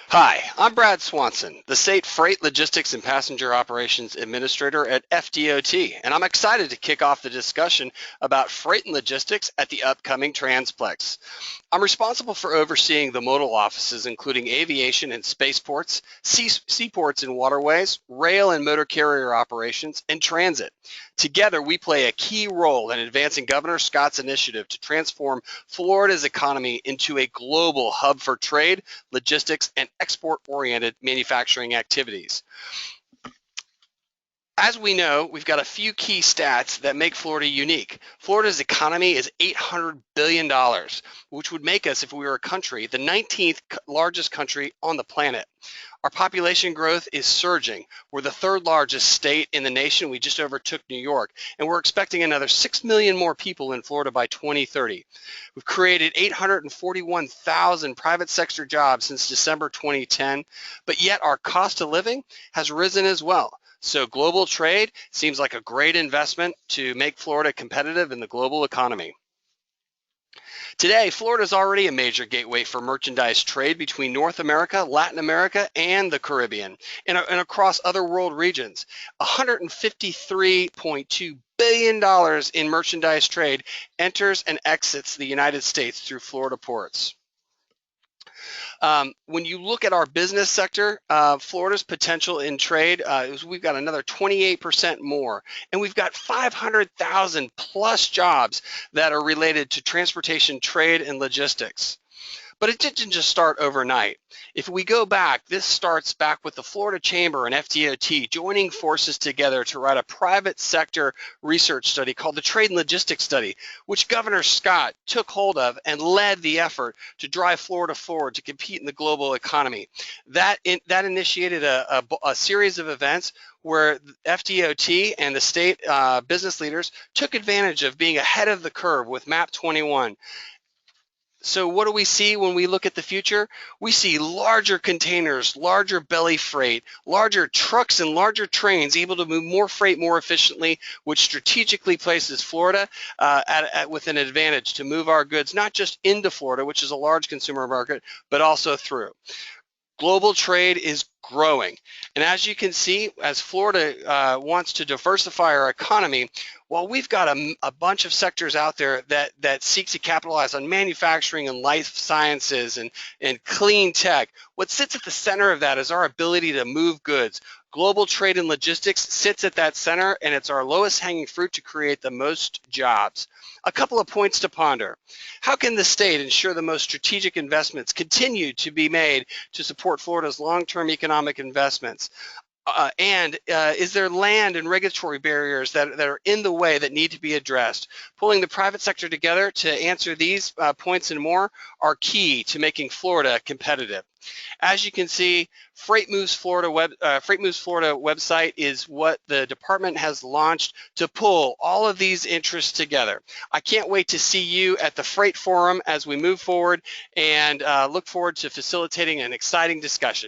Hi, I'm Brad Swanson, the State Freight Logistics and Passenger Operations Administrator at FDOT, and I'm excited to kick off the discussion about freight and logistics at the upcoming Transplex. I'm responsible for overseeing the modal offices, including aviation and spaceports, seaports and waterways, rail and motor carrier operations, and transit. Together, we play a key role in advancing Governor Scott's initiative to transform Florida's economy into a global hub for trade, logistics, and export-oriented manufacturing activities. As we know, we've got a few key stats that make Florida unique. Florida's economy is $800 billion, which would make us, if we were a country, the 19th largest country on the planet. Our population growth is surging. We're the third largest state in the nation. We just overtook New York, and we're expecting another 6 million more people in Florida by 2030. We've created 841,000 private sector jobs since December 2010, but yet our cost of living has risen as well. So global trade seems like a great investment to make Florida competitive in the global economy. Today, Florida is already a major gateway for merchandise trade between North America, Latin America, and the Caribbean, and across other world regions. $153.2 billion in merchandise trade enters and exits the United States through Florida ports. When you look at our business sector, Florida's potential in trade, we've got another 28% more, and we've got 500,000 plus jobs that are related to transportation, trade, and logistics. But it didn't just start overnight. If we go back, this starts back with the Florida Chamber and FDOT joining forces together to write a private sector research study called the Trade and Logistics Study, which Governor Scott took hold of and led the effort to drive Florida forward to compete in the global economy. That initiated a series of events where FDOT and the state business leaders took advantage of being ahead of the curve with MAP 21. So what do we see when we look at the future? We see larger containers, larger belly freight, larger trucks and larger trains able to move more freight more efficiently, which strategically places Florida with an advantage to move our goods, not just into Florida, which is a large consumer market, but also through. Global trade is growing. And as you can see, as Florida wants to diversify our economy, while we've got a bunch of sectors out there that seek to capitalize on manufacturing and life sciences and clean tech, what sits at the center of that is our ability to move goods. Global trade and logistics sits at that center, and it's our lowest hanging fruit to create the most jobs. A couple of points to ponder. How can the state ensure the most strategic investments continue to be made to support Florida's long-term economic investments? Is there land and regulatory barriers that are in the way that need to be addressed? Pulling the private sector together to answer these points and more are key to making Florida competitive. As you can see, Freight Moves Florida website is what the department has launched to pull all of these interests together. I can't wait to see you at the Freight Forum as we move forward, and look forward to facilitating an exciting discussion.